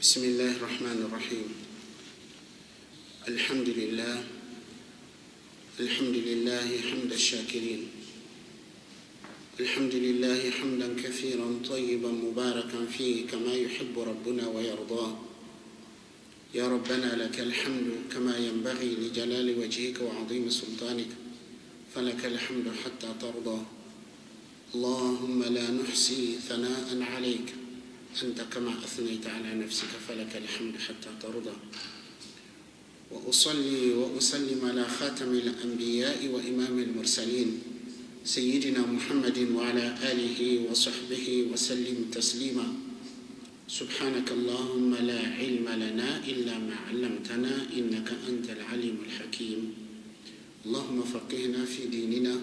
بسم الله الرحمن الرحيم. الحمد لله حمد الشاكرين، الحمد لله حمدا كثيرا طيبا مباركا فيه كما يحب ربنا ويرضاه. يا ربنا لك الحمد كما ينبغي لجلال وجهك وعظيم سلطانك، فلك الحمد حتى ترضى. اللهم لا نحصي ثناء عليك أنت كما أثنيت على نفسك، فلك الحمد حتى ترضى. وأصلي وأسلم على خاتم الأنبياء وإمام المرسلين سيدنا محمد وعلى آله وصحبه وسلم تسليما. سبحانك اللهم لا علم لنا إلا ما علمتنا إنك أنت العليم الحكيم. اللهم فقهنا في ديننا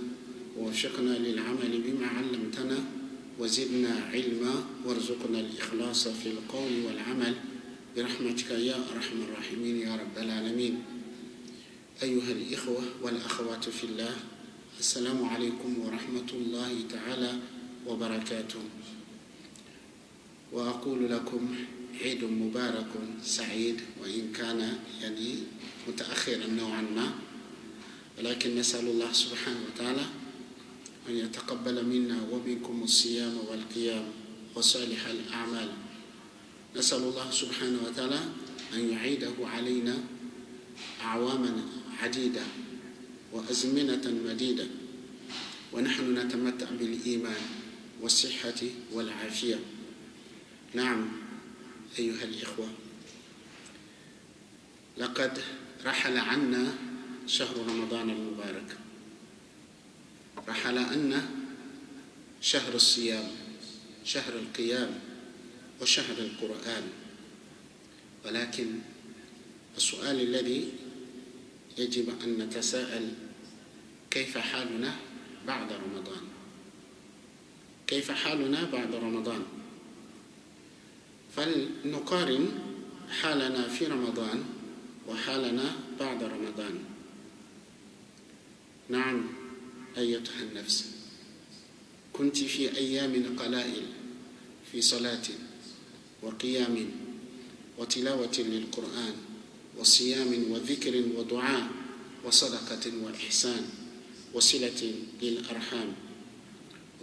ووفقنا للعمل بما علمتنا وزدنا علما وارزقنا الإخلاص في القول والعمل برحمتك يا أرحم الراحمين يا رب العالمين. أيها الإخوة والأخوات في الله، السلام عليكم ورحمة الله تعالى وبركاته. وأقول لكم عيد مبارك سعيد، وإن كان متأخرا نوعا ما، ولكن نسأل الله سبحانه وتعالى أن يتقبل منا ومنكم الصيام والقيام وصالح الأعمال. نسأل الله سبحانه وتعالى أن يعيده علينا أعواما عديدة وأزمنة مديدة ونحن نتمتع بالإيمان والصحة والعافية. نعم أيها الإخوة، لقد رحل عنا شهر رمضان المبارك، رحل عنا شهر الصيام، شهر القيام، وشهر القرآن. ولكن السؤال الذي يجب أن نتساءل: كيف حالنا بعد رمضان؟ كيف حالنا بعد رمضان؟ فلنقارن حالنا في رمضان وحالنا بعد رمضان. نعم أيتها النفس، كنت في أيام قلائل في صلاة وقيام وتلاوة للقرآن وصيام وذكر ودعاء وصدقة وإحسان وصلة للأرحام.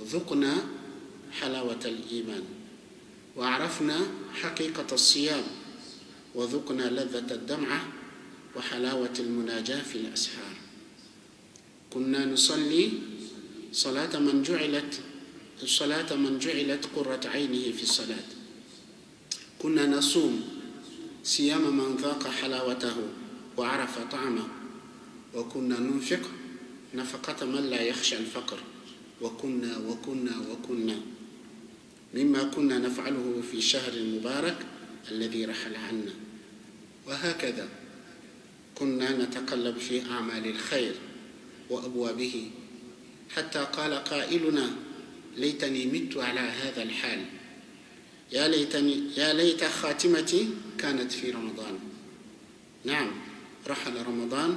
ذقنا حلاوة الإيمان وعرفنا حقيقة الصيام، وذقنا لذة الدمعة وحلاوة المناجاة في الأسحار. كنا نصلي صلاة من جعلت قرة عينه في الصلاة. كنا نصوم صيام من ذاق حلاوته وعرف طعمه. وكنا ننفق نفقة من لا يخشى الفقر. وكنا مما كنا نفعله في شهر المبارك الذي رحل عنا. وهكذا كنا نتقلب في أعمال الخير وأبوابه، حتى قال قائلنا: ليتني مت على هذا الحال، يا ليت خاتمتي كانت في رمضان. نعم، رحل رمضان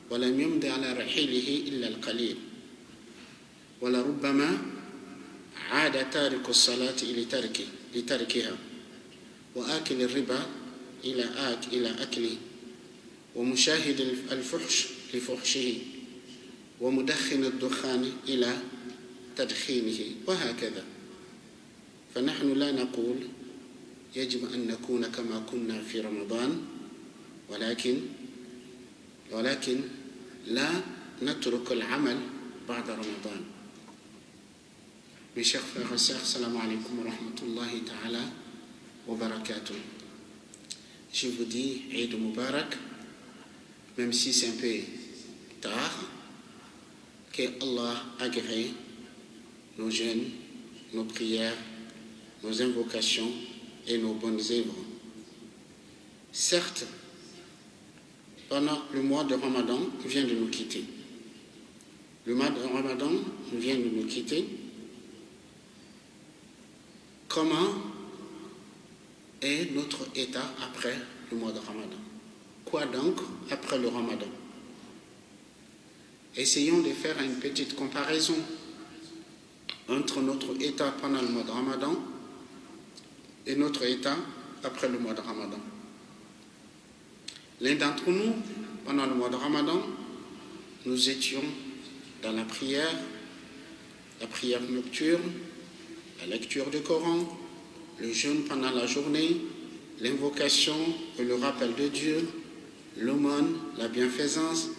ولم يمض على رحيله إلا القليل، ولربما عاد تارك الصلاة لتركها، وآكل الربا إلى أكله، ومشاهد الفحش لفحشه، ومدخن الدخان إلى تدخينه، وهكذا. فنحن لا نقول يجب أن نكون كما كنا في رمضان، ولكن لا نترك العمل بعد رمضان. Mes chers frères et sœurs, salam alaikum wa rahmatullahi ta'ala wa barakatuh. Je vous dis Eid Mubarak, même si c'est un peu tard, que Allah agrée nos jeûnes, nos prières, nos invocations et nos bonnes œuvres. Certes, pendant le mois de Ramadan vient de nous quitter. Le mois de Ramadan vient de nous quitter. Comment est notre état après le mois de Ramadan? Quoi donc après le Ramadan? Essayons de faire une petite comparaison entre notre état pendant le mois de Ramadan et notre état après le mois de Ramadan. L'un d'entre nous, pendant le mois de Ramadan, nous étions dans la prière nocturne, la lecture du Coran, le jeûne pendant la journée, l'invocation et le rappel de Dieu, l'aumône, la bienfaisance,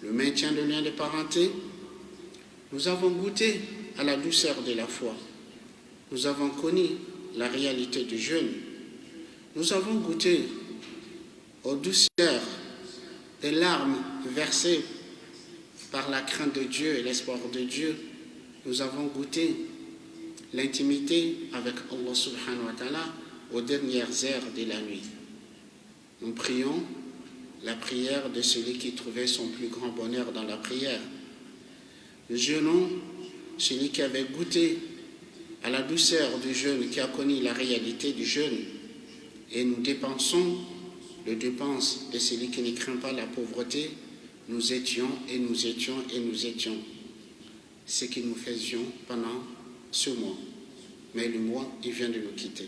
le maintien de liens de parenté. Nous avons goûté à la douceur de la foi. Nous avons connu la réalité du jeûne. Nous avons goûté aux douceurs des larmes versées par la crainte de Dieu et l'espoir de Dieu. Nous avons goûté l'intimité avec Allah subhanahu wa ta'ala aux dernières heures de la nuit. Nous prions la prière de celui qui trouvait son plus grand bonheur dans la prière. Nous jeûnons celui qui avait goûté à la douceur du jeûne, qui a connu la réalité du jeûne. Et nous dépensons le dépense de celui qui ne craint pas la pauvreté. Nous étions et nous étions et nous étions ce que nous faisions pendant ce mois. Mais le mois, il vient de nous quitter.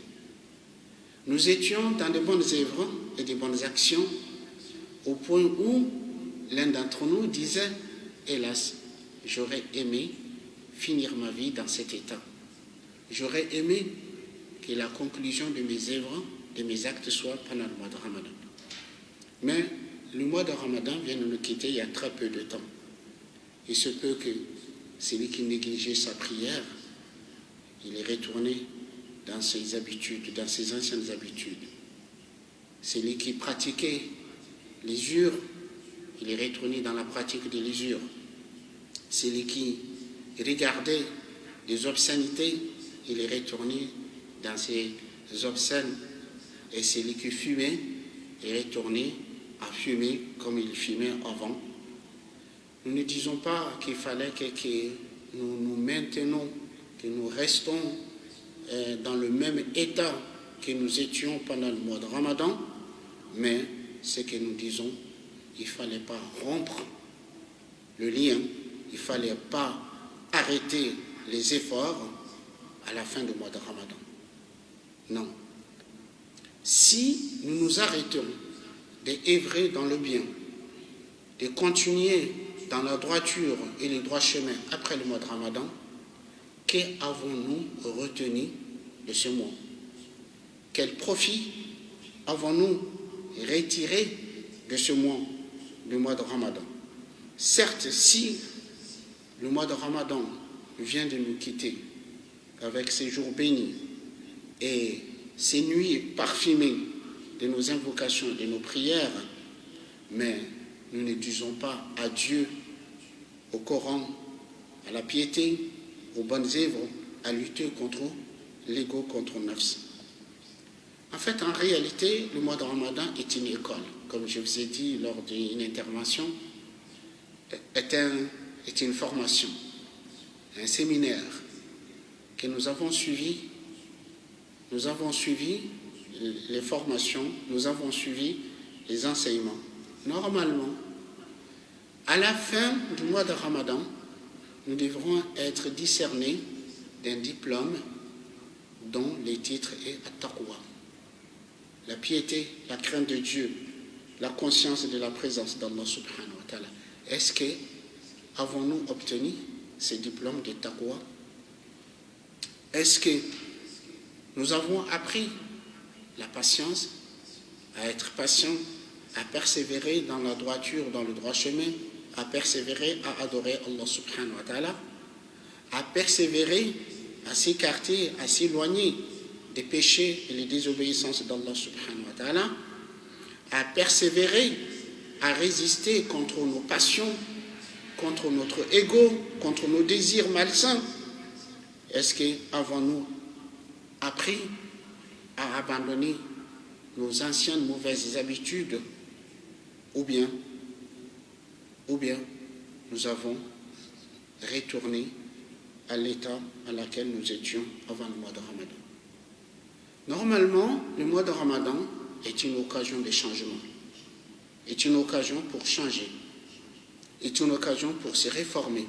Nous étions dans de bonnes œuvres et de bonnes actions, au point où l'un d'entre nous disait, hélas, j'aurais aimé finir ma vie dans cet état. J'aurais aimé que la conclusion de mes œuvres, de mes actes soit pendant le mois de Ramadan. Mais le mois de Ramadan vient de nous quitter il y a très peu de temps. Il se peut que celui qui négligeait sa prière, il est retourné dans ses habitudes, dans ses anciennes habitudes. Celui qui pratiquait l'usure, il est retourné dans la pratique de l'usure. Celui qui regardait des obscénités, il est retourné dans ses obscènes. Et celui qui fumait est retourné à fumer comme il fumait avant. Nous ne disons pas qu'il fallait que nous nous maintenons, que nous restons dans le même état que nous étions pendant le mois de Ramadan, mais ce que nous disons, il ne fallait pas rompre le lien, il ne fallait pas arrêter les efforts à la fin du mois de Ramadan. Non. Si nous nous arrêtons d'œuvrer dans le bien, de continuer dans la droiture et le droit chemin après le mois de Ramadan, qu'avons-nous retenu de ce mois? Quel profit avons-nous retiré de ce mois, du mois de Ramadan? Certes, si le mois de Ramadan vient de nous quitter avec ces jours bénis et ces nuits parfumées de nos invocations, de nos prières, mais nous ne disons pas adieu au Coran, à la piété, aux bonnes œuvres, à lutter contre l'ego, contre le nafs. En fait, en réalité, le mois de Ramadan est une école. Comme je vous ai dit lors d'une intervention, est une formation, un séminaire que nous avons suivi. Nous avons suivi les formations, nous avons suivi les enseignements. Normalement, à la fin du mois de Ramadan, nous devrons être discernés d'un diplôme dont le titre est At-Taqwa. La piété, la crainte de Dieu, la conscience de la présence d'Allah subhanahu wa ta'ala. Est-ce que avons-nous obtenu ce diplôme de Taqwa? Est-ce que nous avons appris la patience, à être patient, à persévérer dans la droiture, dans le droit chemin, à persévérer à adorer Allah subhanahu wa ta'ala, à persévérer à s'écarter, à s'éloigner des péchés et les désobéissances d'Allah subhanahu wa ta'ala, à persévérer, à résister contre nos passions, contre notre ego, contre nos désirs malsains? Est-ce qu'avons-nous appris à abandonner nos anciennes mauvaises habitudes, ou bien nous avons retourné à l'état à laquelle nous étions avant le mois de Ramadan? Normalement, le mois de Ramadan est une occasion de changement, est une occasion pour changer, est une occasion pour se réformer.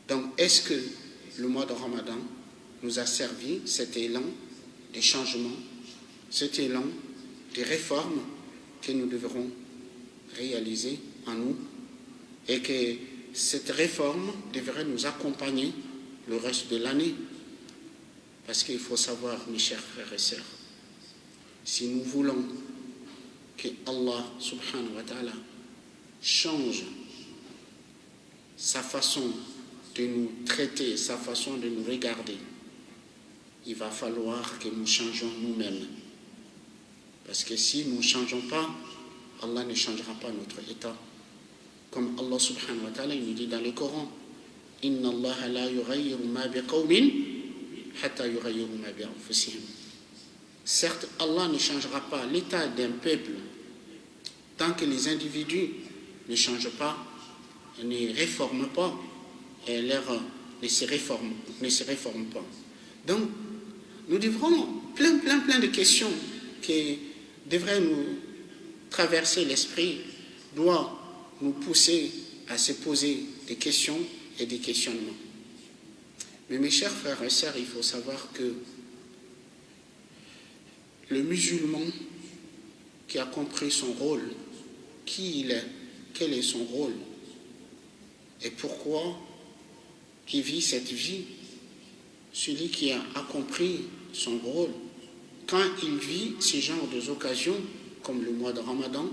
Donc, est-ce que le mois de Ramadan nous a servi cet élan de changement, cet élan de réformes que nous devrons réaliser en nous et que cette réforme devrait nous accompagner le reste de l'année. Parce qu'il faut savoir, mes chers frères et sœurs, si nous voulons que Allah subhanahu wa ta'ala change sa façon de nous traiter, sa façon de nous regarder, il va falloir que nous changions nous-mêmes. Parce que si nous ne changeons pas, Allah ne changera pas notre état. Comme Allah subhanahu wa ta'ala nous dit dans le Coran, « Inna Allah la yughayyiru ma biqawmin hatta yughayyiru ma bi anfusihim » Certes, Allah ne changera pas l'état d'un peuple tant que les individus ne changent pas, ne réforment pas, et ne se réforment pas. Donc, nous devrons plein de questions qui devraient nous traverser l'esprit, doivent nous pousser à se poser des questions et des questionnements. Mais mes chers frères et sœurs, il faut savoir que le musulman qui a compris son rôle, qui il est, quel est son rôle et pourquoi il vit cette vie, celui qui a compris son rôle, quand il vit ce genre d'occasions, comme le mois de Ramadan,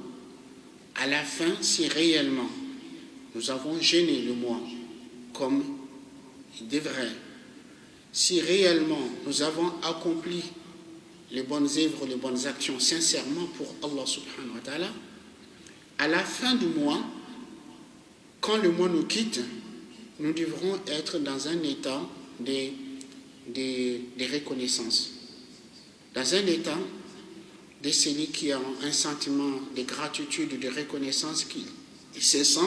à la fin, si réellement nous avons jeûné le mois comme il devrait, si réellement nous avons accompli les bonnes œuvres, les bonnes actions sincèrement pour Allah subhanahu wa ta'ala, à la fin du mois, quand le mois nous quitte, nous devrons être dans un état de reconnaissance, dans un état de celui qui a un sentiment de gratitude, de reconnaissance, qui se sent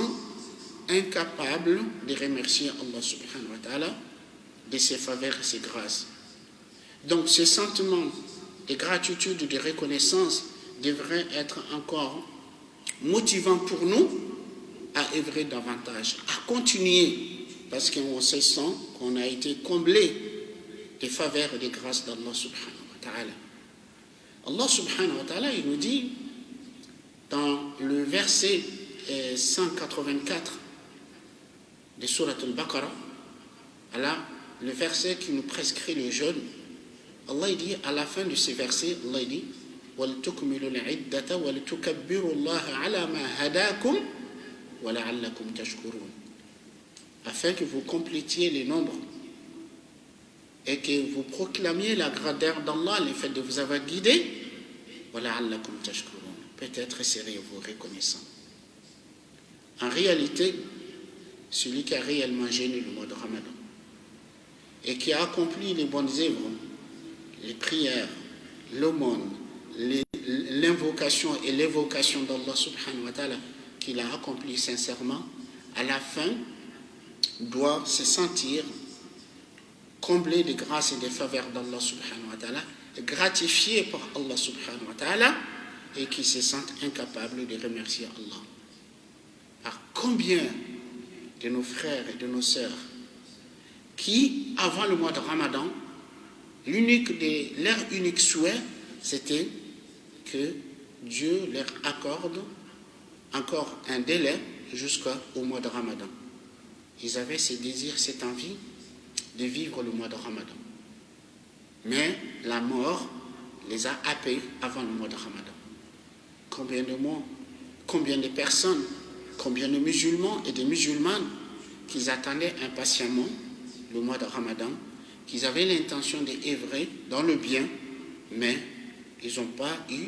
incapable de remercier Allah subhanahu wa ta'ala de ses faveurs et ses grâces. Donc ce sentiment de gratitude, de reconnaissance devrait être encore motivant pour nous à œuvrer davantage, à continuer, parce qu'on se sent qu'on a été comblé des faveurs et des grâces d'Allah subhanahu wa ta'ala. Allah subhanahu wa ta'ala, il nous dit dans le verset 184 de Surat al-Baqarah, le verset qui nous prescrit le jeûne, Allah dit à la fin de ce verset, Allah dit وَلْتُكْمِلُوا الْعِدَّةَ وَلْتُكَبِّرُوا اللَّهَ عَلَى مَا هَدَاكُمْ وَلَعَلَّكُمْ تَشْكُرُونَ, afin que vous complétiez les nombres et que vous proclamiez la grandeur d'Allah, le fait de vous avoir guidé, وَلَعَلَّكُمْ تَشْكُرُونَ, peut-être serez-vous reconnaissants. En réalité, celui qui a réellement jeûné le mois de Ramadan et qui a accompli les bonnes œuvres, les prières, l'aumône, l'invocation et l'évocation d'Allah subhanahu wa ta'ala, qu'il a accompli sincèrement, à la fin doit se sentir comblé de grâces et de faveurs d'Allah subhanahu wa ta'ala, gratifié par Allah subhanahu wa ta'ala, et qui se sent incapable de remercier Allah. Alors combien de nos frères et de nos sœurs qui, avant le mois de Ramadan, leur unique souhait, c'était que Dieu leur accorde encore un délai jusqu'au mois de Ramadan. Ils avaient ce désir, cette envie de vivre le mois de Ramadan. Mais la mort les a happés avant le mois de Ramadan. Combien de mois, combien de personnes, combien de musulmans et de musulmanes qui attendaient impatiemment le mois de Ramadan, qu'ils avaient l'intention d'œuvrer dans le bien, mais ils n'ont pas eu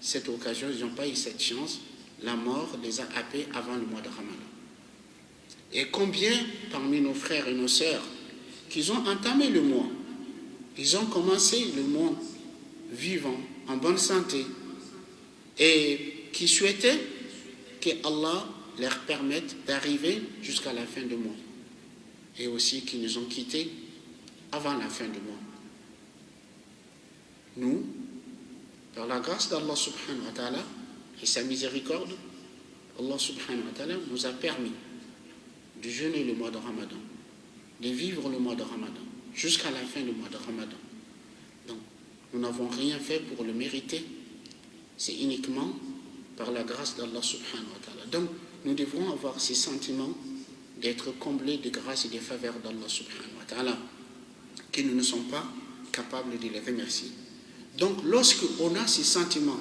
cette occasion, ils n'ont pas eu cette chance. La mort les a happés avant le mois de Ramadan. Et combien parmi nos frères et nos sœurs qui ont entamé le mois, ils ont commencé le mois vivant, en bonne santé, et qui souhaitaient que Allah leur permette d'arriver jusqu'à la fin du mois, et aussi qui nous ont quittés avant la fin du mois. Nous, par la grâce d'Allah subhanahu wa ta'ala et sa miséricorde, Allah subhanahu wa ta'ala nous a permis de jeûner le mois de Ramadan, de vivre le mois de Ramadan, jusqu'à la fin du mois de Ramadan. Donc, Nous n'avons rien fait pour le mériter. C'est uniquement par la grâce d'Allah subhanahu wa ta'ala. Donc, nous devrons avoir ces sentiments d'être comblés de grâce et de faveurs d'Allah subhanahu wa ta'ala, que nous ne sommes pas capables de les remercier. Donc, lorsque on a ces sentiments,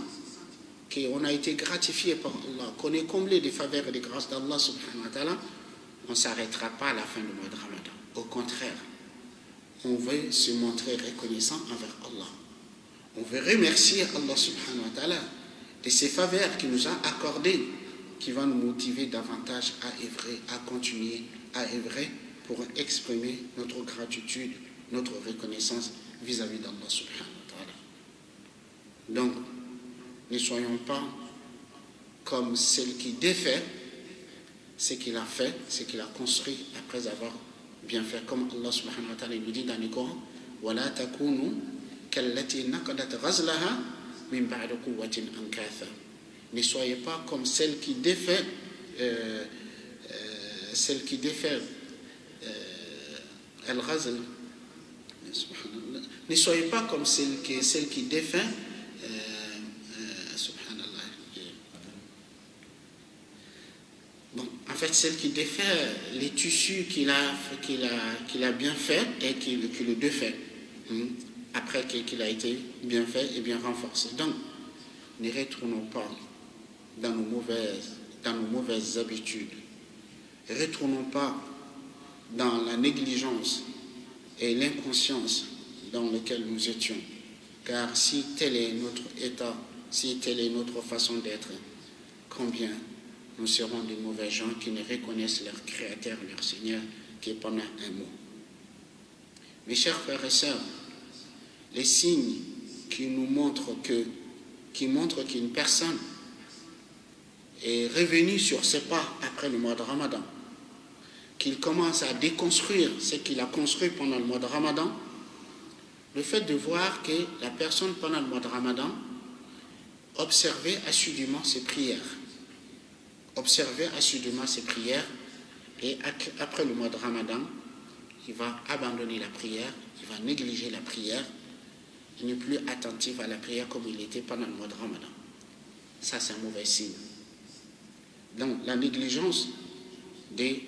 qu'on a été gratifié par Allah, qu'on est comblé des faveurs et des grâces d'Allah subhanahu wa ta'ala, on ne s'arrêtera pas à la fin du mois de Ramadan. Au contraire, on veut se montrer reconnaissant envers Allah. On veut remercier Allah subhanahu wa ta'ala de ces faveurs qu'il nous a accordées, qui vont nous motiver davantage à œuvrer, à continuer à œuvrer pour exprimer notre gratitude, notre reconnaissance vis-à-vis d'Allah subhanahu wa ta'ala. Donc, ne soyons pas comme celle qui défait ce qu'il a fait, ce qu'il a construit après avoir bien fait, comme Allah subhanahu wa ta'ala nous dit dans le Coran, وَلَا تَكُونُوا كَالَّتِي نَقَدَتْ غَزْلَهَا مِنْ بَعْدِ قُوَّةٍ أَنْكَاثًا. Ne soyez pas comme celle qui défait al-ghazl. Ne soyez pas comme celle qui défait en fait, celle qui défait les tissus qu'il a bien fait et qui le défait après qu'il a été bien fait et bien renforcé. Donc, ne retournons pas dans nos mauvaises habitudes. Ne retournons pas dans la négligence et l'inconscience dans lequel nous étions. Car si tel est notre état, si telle est notre façon d'être, combien nous serons des mauvais gens qui ne reconnaissent leur Créateur, leur Seigneur, que pendant un mot. Mes chers frères et sœurs, les signes qui montrent qu'une personne est revenue sur ses pas après le mois de Ramadan, qu'il commence à déconstruire ce qu'il a construit pendant le mois de Ramadan, le fait de voir que la personne pendant le mois de Ramadan observait assidûment ses prières, et après le mois de Ramadan, il va abandonner la prière, il va négliger la prière, il n'est plus attentif à la prière comme il était pendant le mois de Ramadan. Ça, c'est un mauvais signe. Donc, la négligence des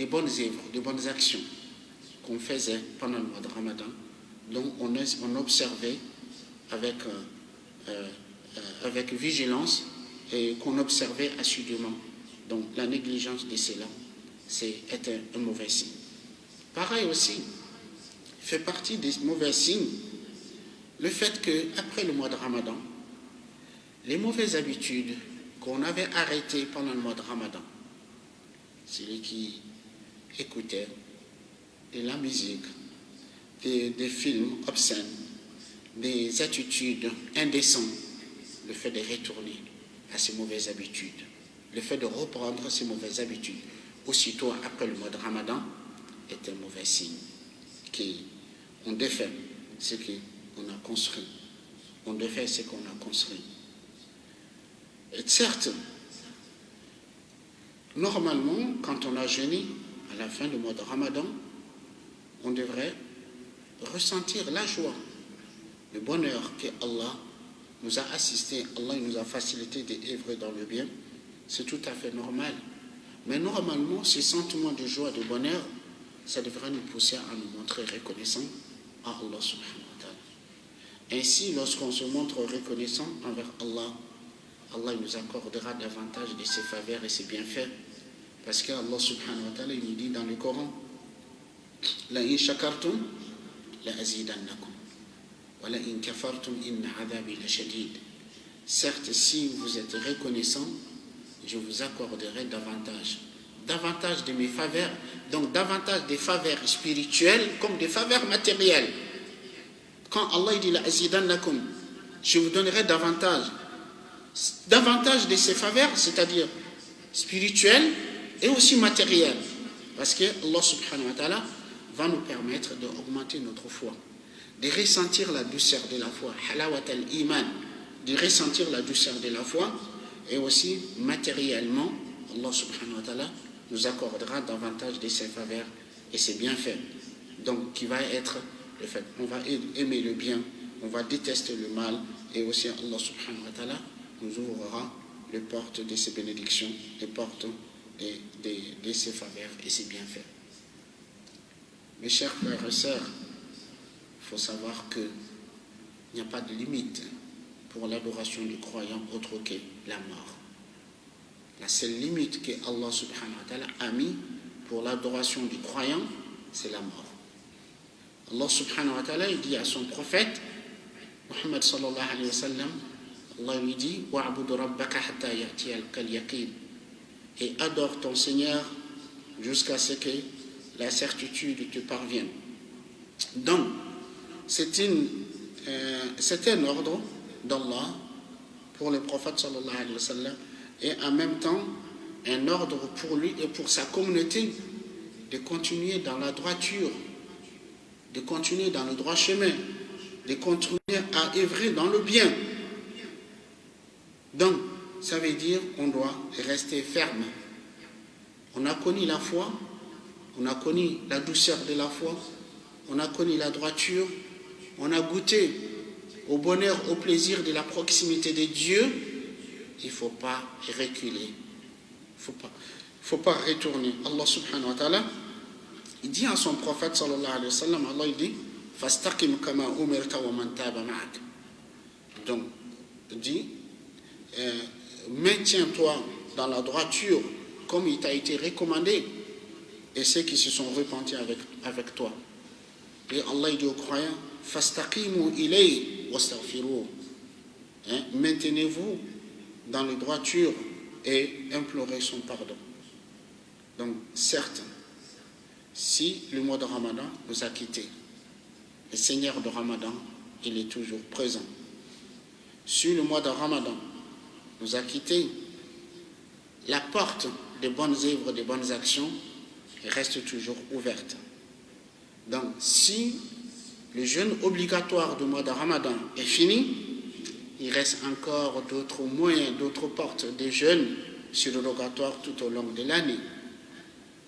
bonnes œuvres, des bonnes actions qu'on faisait pendant le mois de Ramadan, donc on observait avec vigilance et qu'on observait assidûment. Donc, la négligence de cela, est un mauvais signe. Pareil aussi, fait partie des mauvais signes le fait qu'après le mois de Ramadan, les mauvaises habitudes qu'on avait arrêtées pendant le mois de Ramadan, celui qui écoutait de la musique, des films obscènes, des attitudes indécentes, le fait de retourner à ces mauvaises habitudes, le fait de reprendre ces mauvaises habitudes aussitôt après le mois de Ramadan est un mauvais signe. On défait ce qu'on a construit. On défait ce qu'on a construit. Et certes, normalement, quand on a jeûné à la fin du mois de Ramadan, on devrait ressentir la joie, le bonheur que Allah nous a assisté, Allah nous a facilité d'œuvrer dans le bien. C'est tout à fait normal. Mais normalement, ces sentiments de joie, de bonheur, ça devrait nous pousser à nous montrer reconnaissants à Allah subhanahu wa ta'ala. Ainsi, lorsqu'on se montre reconnaissant envers Allah, Allah nous accordera davantage de ses faveurs et ses bienfaits. Parce qu'Allah subhanahu wa ta'ala nous dit dans le Coran, La in shakartum, la azidannakum. Wa la in kafartum, inna adhabi la shadid. Certes, si vous êtes reconnaissant, je vous accorderai davantage de mes faveurs, donc davantage des faveurs spirituelles comme des faveurs matérielles. Quand Allah dit la azidannakum, je vous donnerai davantage de ces faveurs, c'est-à-dire spirituelles et aussi matérielles, parce que Allah subhanahu wa ta'ala va nous permettre d'augmenter notre foi, de ressentir la douceur de la foi, halawat al-iman, de ressentir la douceur de la foi, et aussi matériellement, Allah subhanahu wa ta'ala nous accordera davantage de ses faveurs et ses bienfaits. Donc, qui va être le fait, on va aimer le bien, on va détester le mal, et aussi Allah subhanahu wa ta'ala nous ouvrira les portes de ses bénédictions, les portes de ses faveurs et ses bienfaits. Mes chers frères et sœurs, il faut savoir qu'il n'y a pas de limite pour l'adoration du croyant autre que la mort. La seule limite que Allah subhanahu wa ta'ala a mis pour l'adoration du croyant, c'est la mort. Allah subhanahu wa ta'ala dit à son prophète, Muhammad sallallahu alayhi wa sallam, Allah lui dit, wa'bud rabbaka hatta ya'tiyakal yaqin, et adore ton Seigneur jusqu'à ce que la certitude te parvienne. Donc, c'est un ordre d'Allah pour le prophète sallallahu alayhi wa sallam, et en même temps un ordre pour lui et pour sa communauté de continuer dans la droiture, de continuer dans le droit chemin, de continuer à œuvrer dans le bien. Donc, ça veut dire qu'on doit rester ferme. On a connu la foi, on a connu la douceur de la foi, on a connu la droiture, on a goûté au bonheur, au plaisir de la proximité de Dieu. Il ne faut pas reculer, il ne faut pas retourner. Allah subhanahu wa ta'ala, il dit à son prophète sallallahu alayhi wa sallam, Allah il dit, fastaqim kama umirta wa man taba ma'ak. Donc, il dit, maintiens-toi dans la droiture comme il t'a été recommandé, et ceux qui se sont repentis avec toi. Et Allah dit aux croyants, fastaqimu ilayhi wastaghfiruh. Maintenez-vous dans la droiture et implorez son pardon. Donc, certes, si le mois de Ramadan nous a quittés, le Seigneur de Ramadan, il est toujours présent. Si le mois de Ramadan nous a quittés, la porte des bonnes œuvres, des bonnes actions reste toujours ouverte. Donc, si le jeûne obligatoire du mois de Ramadan est fini, il reste encore d'autres moyens, d'autres portes de jeûne surrogatoires tout au long de l'année,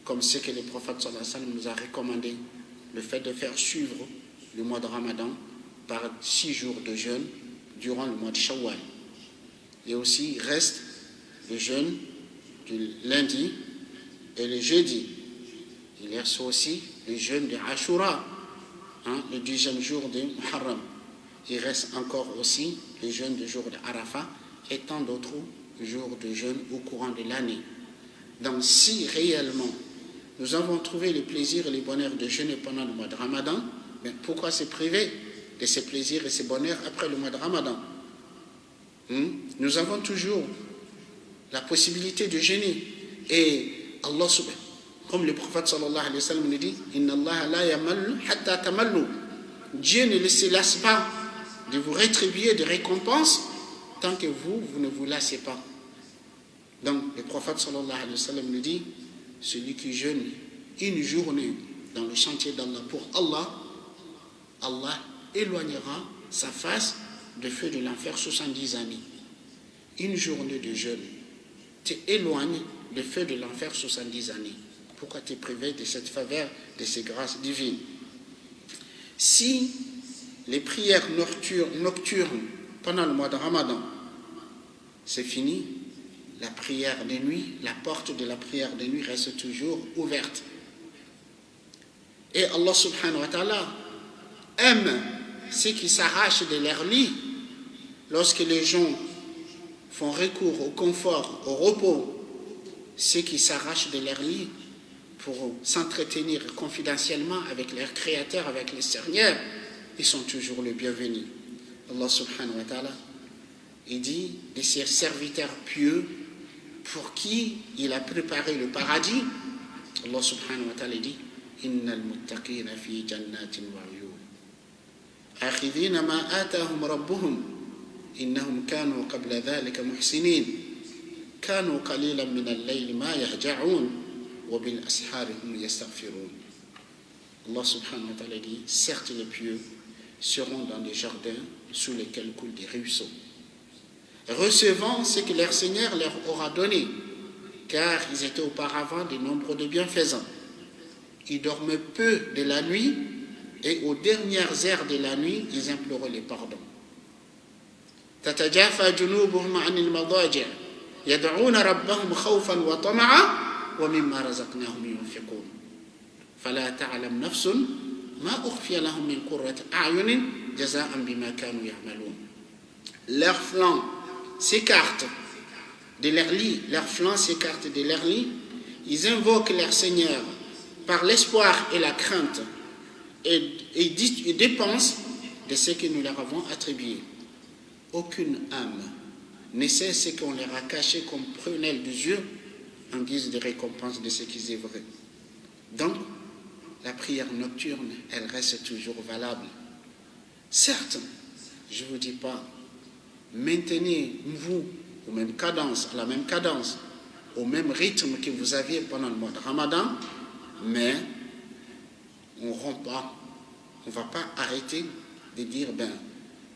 comme ce que le prophète sallallahu alayhi wa sallam nous a recommandé, le fait de faire suivre le mois de Ramadan par 6 jours de jeûne durant le mois de Shawwal. Et aussi, il reste le jeûne du lundi et le jeudi. Il reste aussi le jeûne de Ashura, le 10e jour de Muharram. Il reste encore aussi le jeûne du jour de Arafat et tant d'autres jours de jeûne au courant de l'année. Donc, si réellement nous avons trouvé le plaisir et le bonheur de jeûner pendant le mois de Ramadan, mais pourquoi se priver de ces plaisirs et ces bonheurs après le mois de Ramadan? Nous avons toujours la possibilité de jeûner. Et Allah subhanahu, comme le prophète sallallahu alayhi wa sallam nous dit, Inna Allah la yamallu hatta tamallu. Dieu ne se lasse pas de vous rétribuer de récompenses tant que vous ne vous lassez pas. Donc le prophète sallallahu alayhi wa sallam nous dit, celui qui jeûne une journée dans le chantier d'Allah pour Allah, Allah éloignera sa face du feu de l'enfer 70 années. Une journée de jeûne t'éloigne du feu de l'enfer 70 années. Pourquoi t'es privé de cette faveur, de ces grâces divines? Si les prières nocturnes pendant le mois de Ramadan, c'est fini, la prière de nuit, la porte de la prière de nuit reste toujours ouverte. Et Allah subhanahu wa ta'ala aime ceux qui s'arrachent de leur lit lorsque les gens font recours au confort, au repos, ceux qui s'arrachent de leur lit pour s'entretenir confidentiellement avec leur Créateur, avec le Seigneur, ils sont toujours les bienvenus. Allah subhanahu wa ta'ala, il dit de ses serviteurs pieux pour qui il a préparé le paradis. Allah subhanahu wa ta'ala dit Innal muttaqina fi jannatin wa uyun akhidhina ma atahum rabbuhum innahum kanu qabla dhalika muhsinin kanu qalilan min al-layli ma yahja'un wa bil ashari hum yastaghfirun. Allah subhanahu wa ta'ala dit, certes les pieux seront dans des jardins sous lesquels coulent des ruisseaux, recevant ce que leur Seigneur leur aura donné, car ils étaient auparavant des nombres de bienfaisants. Ils dormaient peu de la nuit Et aux dernières heures de la nuit, ils imploraient le pardon. تتجافى جنوبهم عن المضاجع يدعون ربهم خوفا وطمعا ومما رزقناهم ينفقون فلا تعلم نفس ما أخفي لهم من قرة أعين جزاء بما كانوا يعملون. Leurs flancs s'écartent de leurs lits, leurs flancs s'écartent de leurs lits, ils invoquent leur Seigneur par l'espoir et la crainte et dépensent de ce que nous leur avons attribué. Aucune âme ne sait ce qu'on leur a caché comme prunelle des yeux en guise de récompense de ce qu'ils œuvraient. Donc, la prière nocturne, elle reste toujours valable. Certes, je ne vous dis pas, maintenez-vous aux mêmes cadences, à la même cadence, au même rythme que vous aviez pendant le mois de Ramadan, mais on ne rompt pas, on ne va pas arrêter de dire,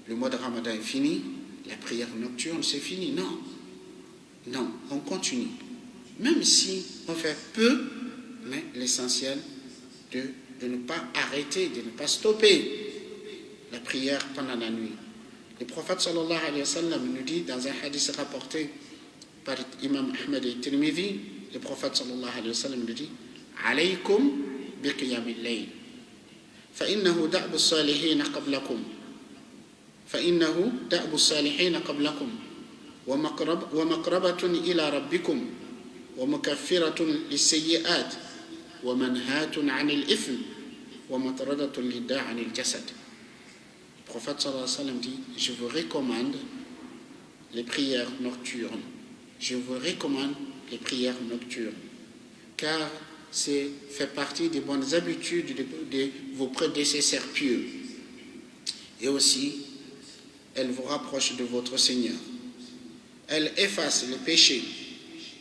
le mois de Ramadan est fini, la prière nocturne c'est fini. Non, non, on continue. Même si on fait peu, mais l'essentiel de ne pas arrêter, de ne pas stopper la prière pendant la nuit. Le prophète sallallahu alayhi wa sallam nous dit dans un hadith rapporté par Imam Ahmed et Tirmidhi, le prophète sallallahu alayhi wa sallam nous dit alaykum bi qiyamil layl fa innahu da'bu as-salihin qablakum فإنه دأب الصالحين قبلكم ومقربة إلى ربكم ومكفرة للسيئات ومنهاة عن الإثم ومطردة للداء عن الجسد. Le prophète sallallahu alayhi wa sallam dit, je vous recommande les prières nocturnes. Je vous recommande les prières nocturnes, car c'est fait partie des bonnes habitudes de vos prédécesseurs pieux. Et aussi, elle vous rapproche de votre Seigneur. Elle efface le péché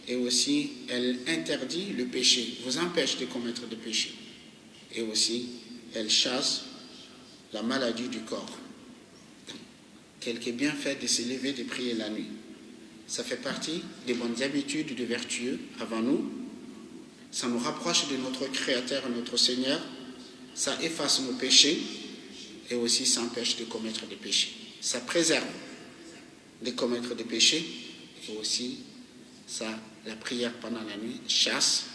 et aussi elle interdit le péché, vous empêche de commettre des péchés. Et aussi, elle chasse la maladie du corps. Quelque bienfait de se lever, de prier la nuit. Ça fait partie des bonnes habitudes de vertueux avant nous. Ça nous rapproche de notre Créateur, notre Seigneur. Ça efface nos péchés et aussi ça empêche de commettre des péchés. Ça préserve de commettre des péchés et aussi ça, la prière pendant la nuit chasse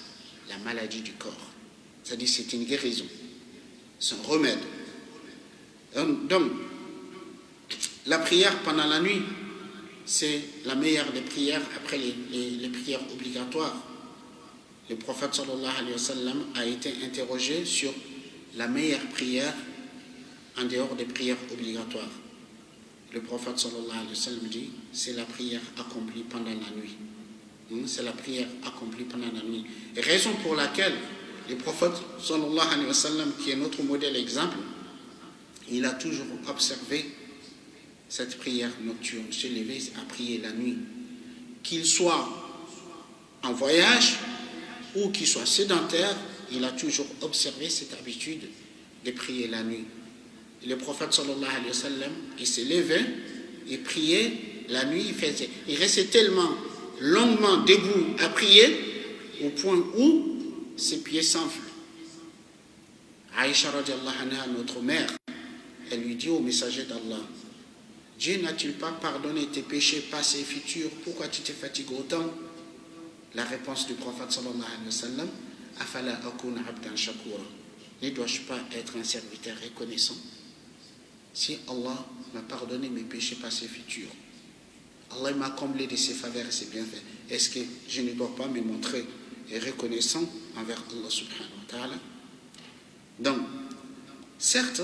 la maladie du corps. C'est-à-dire c'est une guérison, c'est un remède. Donc, la prière pendant la nuit, c'est la meilleure des prières après les prières obligatoires. Le prophète sallallahu alayhi wa sallam a été interrogé sur la meilleure prière en dehors des prières obligatoires. Le prophète sallallahu alayhi wa sallam dit, c'est la prière accomplie pendant la nuit. C'est la prière accomplie pendant la nuit. Et raison pour laquelle le prophète sallallahu alayhi wa sallam, qui est notre modèle exemple, il a toujours observé cette prière nocturne, se lever à prier la nuit. Qu'il soit en voyage ou qu'il soit sédentaire, il a toujours observé cette habitude de prier la nuit. Le prophète sallallahu alayhi wa sallam, il se levait et priait la nuit, il restait tellement longuement debout à prier au point où ses pieds s'enflent. Aïcha radiallahu anha, notre mère, elle lui dit au messager d'Allah, Dieu n'a-t-il pas pardonné tes péchés passés et futurs, pourquoi tu te fatigues autant? La réponse du prophète sallallahu alayhi wa sallam, afala akuna abdan shakura, ne dois-je pas être un serviteur reconnaissant? Si Allah m'a pardonné mes péchés passés et futurs, Allah m'a comblé de ses faveurs et ses bienfaits, est-ce que je ne dois pas me montrer reconnaissant envers Allah subhanahu wa ta'ala? Donc, certes,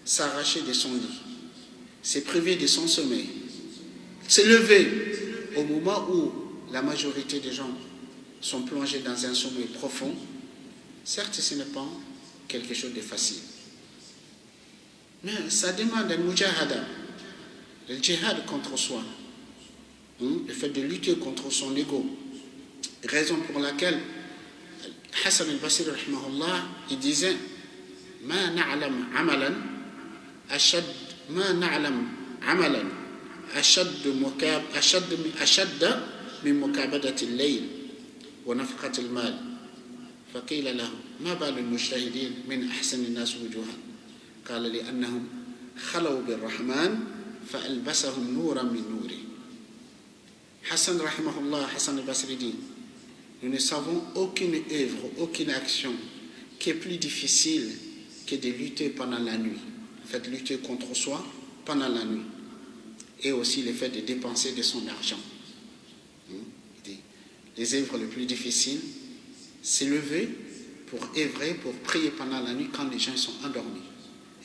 s'arracher de son lit, se priver de son sommeil, se lever au moment où la majorité des gens sont plongés dans un sommeil profond, certes, ce n'est pas quelque chose de facile. Mais ça demande un mujahada, le djihad contre soi, le fait de lutter contre son ego. Raison pour laquelle Hassan al-Basri rahimahullah, il disait ما نعلم عملا أشد من مكابدة الليل ونفقة المال فقيل له ما بال المجتهدين من أحسن الناس وجوها قال لأنهم خلوا بالرحمن فألبسهم نورا من نوره. Hassan rahimahullah, Hassan al-Basri dit, nous ne savons aucune œuvre, aucune action qui est plus difficile que de lutter pendant la nuit. Le fait de lutter contre soi pendant la nuit. Et aussi le fait de dépenser de son argent. Les œuvres les plus difficiles, c'est lever pour œuvrer, pour prier pendant la nuit quand les gens sont endormis.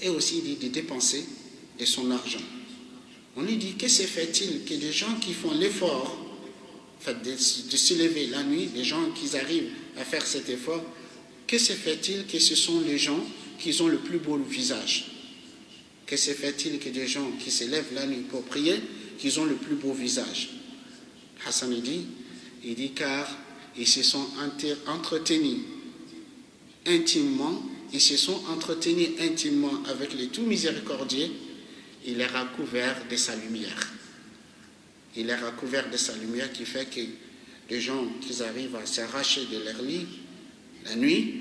Et aussi il dit de dépenser de son argent. On lui dit, que se fait-il que des gens qui font l'effort de se lever la nuit, des gens qui arrivent à faire cet effort, que se fait-il que ce sont les gens qui ont le plus beau visage? Que se fait-il que des gens qui se lèvent la nuit pour prier, qu'ils ont le plus beau visage? Hassan il dit car ils se sont entretenus intimement, avec le tout miséricordieux. Il les a couverts de sa lumière. Il les a couverts de sa lumière qui fait que les gens qui arrivent à s'arracher de leur lit la nuit,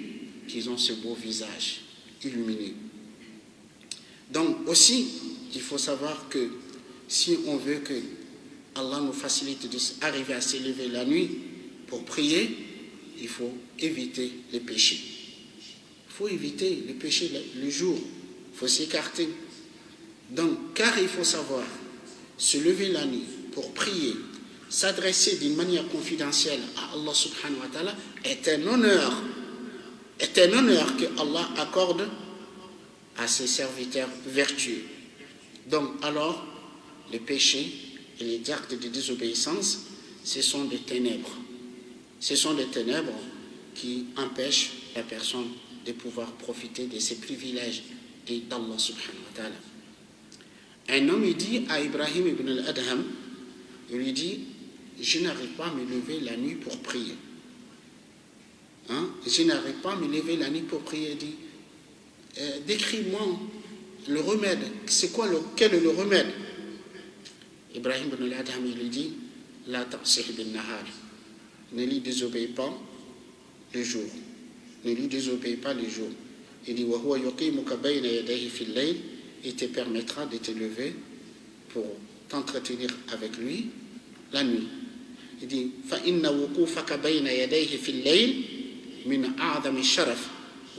qu'ils ont ce beau visage illuminé. Donc aussi, il faut savoir que si on veut que Allah nous facilite d'arriver à se lever la nuit pour prier, il faut éviter les péchés. Il faut éviter les péchés le jour. Il faut s'écarter. Donc, car il faut savoir, se lever la nuit pour prier, s'adresser d'une manière confidentielle à Allah subhanahu wa ta'ala est un honneur que Allah accorde à ses serviteurs vertueux. Donc, alors, les péchés et les actes de désobéissance, ce sont des ténèbres. Ce sont des ténèbres qui empêchent la personne de pouvoir profiter de ses privilèges d'Allah subhanahu wa ta'ala. Un homme, il dit à Ibrahim ibn al-Adham, il lui dit, je n'arrive pas à me lever la nuit pour prier. Je n'arrive pas à me lever la nuit pour prier. Il dit, décris-moi le remède. Quel est le remède? Ibrahim ibn al-Adham, il lui dit, la ta'sih bin nahar. Ne lui désobéis pas le jour. Ne lui désobéis pas le jour. Il dit, wa huwa yuqimuka bayna yadayhi fil layl. Il te permettra de te lever pour t'entretenir avec lui la nuit. Il dit فَإِنَّ وُقُوفَكَ بَيْنَ يَدَيْهِ فِي اللَّيْلِ مِنْ أَعْظَمِ الشَّرَفِ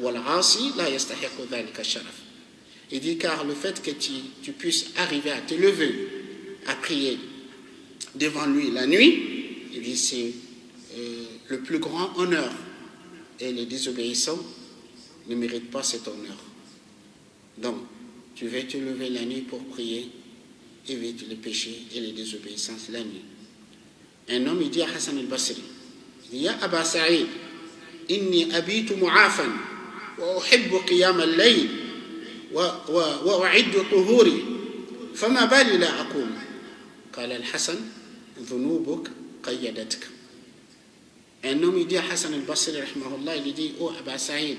وَالْعَاصِي لَا يَسْتَحِقُ ذَلِكَ الشَّرَفِ. Il dit car le fait que tu puisses arriver à te lever à prier devant lui la nuit, il dit c'est le plus grand honneur, et les désobéissants ne méritent pas cet honneur. Donc tu veux te lever la nuit pour prier, évite les péchés et les désobéissances la nuit. Un homme, il dit à Hassan al-Basri, il dit, Ya Aba Sa'id, inni abitu mu'afan, wa uhibbu qiyam al-layl, wa u'iddu tuhuri, fama bali la aqum. Qala al-Hassan, dhunubuk qayyadatka. Un homme, il dit à Hassan al-Basri, rahimahullah, il dit, oh Aba Sa'id,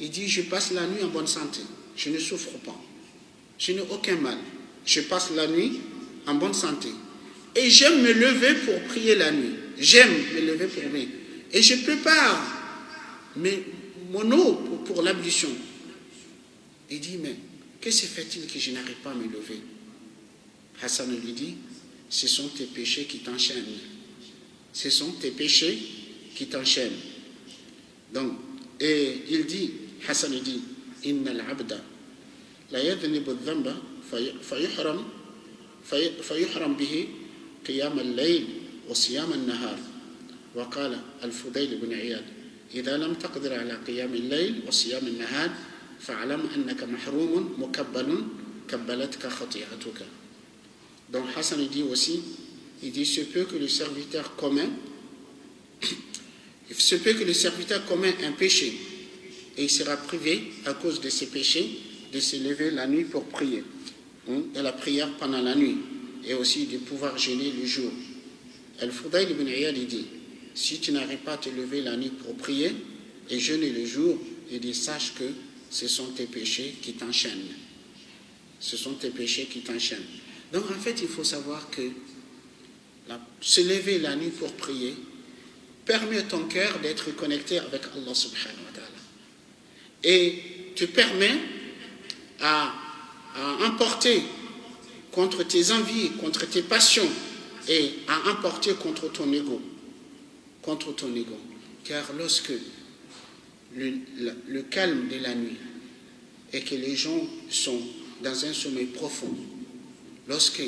il dit, je passe la nuit en bonne santé, je ne souffre pas. Je n'ai aucun mal. Je passe la nuit en bonne santé. Et j'aime me lever pour prier la nuit. J'aime me lever pour prier. Et je prépare mon eau pour l'ablution. Il dit, mais que se fait-il que je n'arrive pas à me lever? Hassan lui dit, ce sont tes péchés qui t'enchaînent. Ce sont tes péchés qui t'enchaînent. Donc, et il dit, Hassan dit, Inna al-abda la yadhnibu al-dhanba fayuhram bihi qiyam al-layl wa siyam al-nahar. Wa qala al-Fudayl ibn Iyad, idha lam taqdir ala qiyam al-layl wa siyam al-nahar fa'alam annaka mahrumun mukabbalun kabbalatka khati'atuka. Donc Hassan dit aussi, il dit, se peut que le serviteur commun ait un péché et il sera privé à cause de ses péchés de se lever la nuit pour prier, de la prière pendant la nuit, et aussi de pouvoir jeûner le jour. Al-Fudayl ibn Iyad dit, si tu n'arrives pas à te lever la nuit pour prier et jeûner le jour, il dit, sache que ce sont tes péchés qui t'enchaînent. Ce sont tes péchés qui t'enchaînent. Donc en fait, il faut savoir que se lever la nuit pour prier permet à ton cœur d'être connecté avec Allah subhanahu wa ta'ala. Et te permet à emporter contre tes envies, contre tes passions et à emporter contre ton ego. Contre ton ego. Car lorsque le calme de la nuit et que les gens sont dans un sommeil profond, lorsque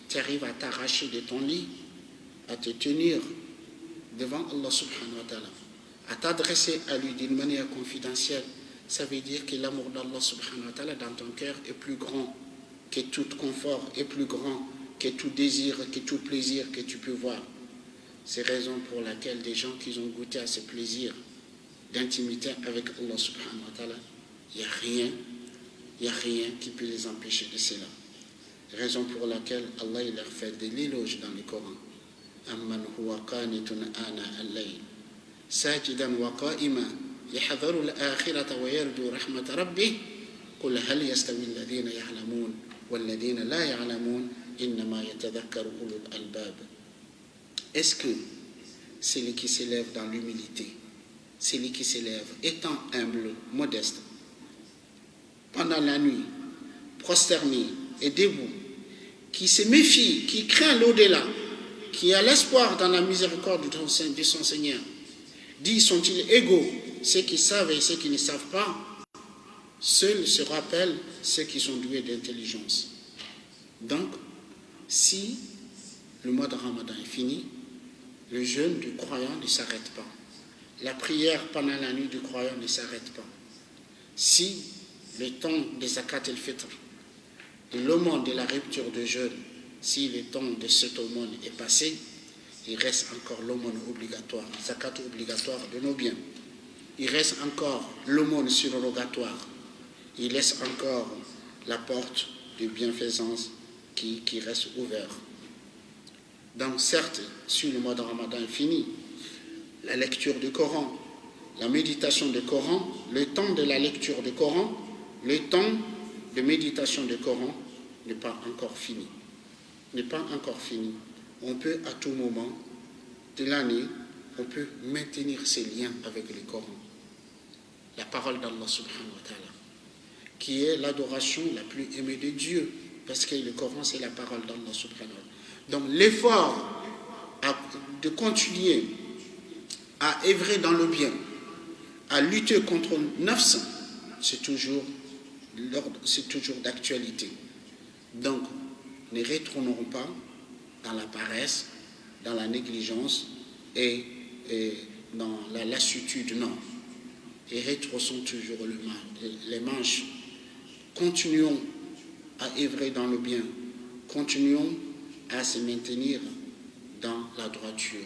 tu arrives à t'arracher de ton lit, à te tenir devant Allah subhanahu wa ta'ala, à t'adresser à lui d'une manière confidentielle, ça veut dire que l'amour d'Allah subhanahu wa ta'ala dans ton cœur est plus grand que tout confort, est plus grand que tout désir, que tout plaisir que tu peux voir. C'est la raison pour laquelle des gens qui ont goûté à ce plaisir d'intimité avec Allah subhanahu wa ta'ala, il n'y a rien qui peut les empêcher de cela. Raison pour laquelle Allah il leur fait de l'éloge dans le Coran. Amman huwa qanitun ana al-layl sajidan wa qa'ima yahdharu al-akhirata wa yarju rahmat rabbih qul hal yastawi alladhina ya'lamun wal ladhina la ya'lamun innama yatadhakkaru ulul albab. Est-ce que celui qui s'élève dans l'humilité, celui qui s'élève étant humble, modeste, pendant la nuit, prosterné et debout, qui se méfie, qui craint l'au-delà, qui a l'espoir dans la miséricorde de son Seigneur, dit sont-ils égaux, ceux qui savent et ceux qui ne savent pas, seuls se rappellent ceux qui sont doués d'intelligence. Donc, si le mois de Ramadan est fini, le jeûne du croyant ne s'arrête pas. La prière pendant la nuit du croyant ne s'arrête pas. Si le temps de Zakat el-Fitr, de l'aumône de la rupture de jeûne, si le temps de cette aumône est passé, il reste encore l'aumône obligatoire, Zakat obligatoire de nos biens. Il reste encore l'aumône surrogatoire. Il laisse encore la porte de bienfaisance qui reste ouverte. Donc certes, si le mois de Ramadan est fini, la lecture du Coran, la méditation du Coran, le temps de la lecture du Coran, le temps de méditation du Coran n'est pas encore fini. N'est pas encore fini. On peut à tout moment de l'année, on peut maintenir ces liens avec le Coran. La parole d'Allah subhanahu wa ta'ala, qui est l'adoration la plus aimée de Dieu, parce que le Coran c'est la parole d'Allah subhanahu wa ta'ala. Donc l'effort de continuer à œuvrer dans le bien, à lutter contre le nafs, c'est toujours d'actualité. Donc, ne retournerons pas dans la paresse, dans la négligence et dans la lassitude, non. Et retroussons toujours les manches. Continuons à œuvrer dans le bien. Continuons à se maintenir dans la droiture.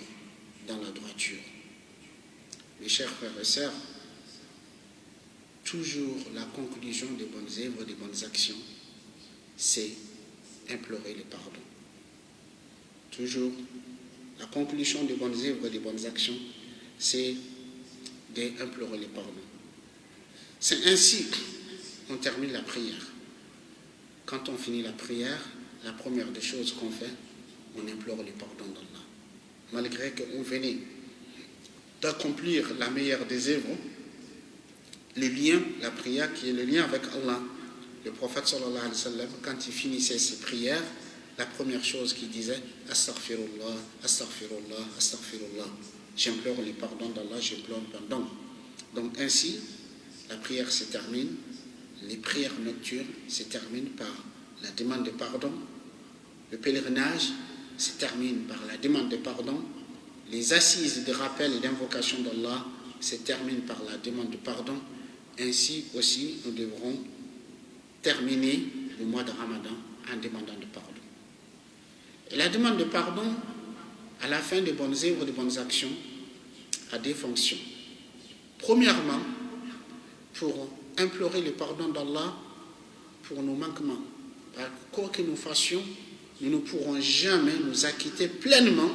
Mes chers frères et sœurs, toujours la conclusion des bonnes œuvres, des bonnes actions, c'est implorer le pardon. Toujours la conclusion des bonnes œuvres, des bonnes actions, c'est d'implorer le pardon. C'est ainsi qu'on termine la prière. Quand on finit la prière, la première des choses qu'on fait, on implore le pardon d'Allah. Malgré qu'on venait d'accomplir la meilleure des œuvres, le lien, la prière qui est le lien avec Allah. Le prophète sallallahu alayhi wa sallam, quand il finissait ses prières, la première chose qu'il disait, astaghfirullah, astaghfirullah, astaghfirullah. J'implore le pardon d'Allah, j'implore le pardon. Donc ainsi, la prière se termine, les prières nocturnes se terminent par la demande de pardon, le pèlerinage se termine par la demande de pardon, les assises de rappel et d'invocation d'Allah se terminent par la demande de pardon. Ainsi aussi, nous devrons terminer le mois de Ramadan en demandant de pardon. Et la demande de pardon, à la fin des bonnes œuvres, des bonnes actions, a deux fonctions. Premièrement, pour implorer le pardon d'Allah pour nos manquements. Quoi que nous fassions, nous ne pourrons jamais nous acquitter pleinement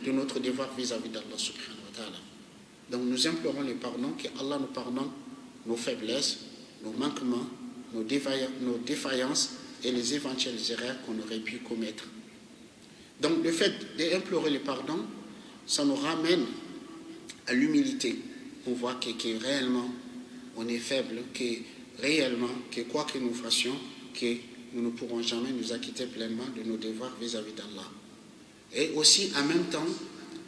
de notre devoir vis-à-vis d'Allah subhanahu wa ta'ala. Donc nous implorons le pardon, que Allah nous pardonne nos faiblesses, nos manquements, nos défaillances et les éventuelles erreurs qu'on aurait pu commettre. Donc le fait d'implorer le pardon, ça nous ramène à l'humilité. On voit que réellement on est faible, que réellement que quoi que nous fassions, que nous ne pourrons jamais nous acquitter pleinement de nos devoirs vis-à-vis d'Allah. Et aussi, en même temps,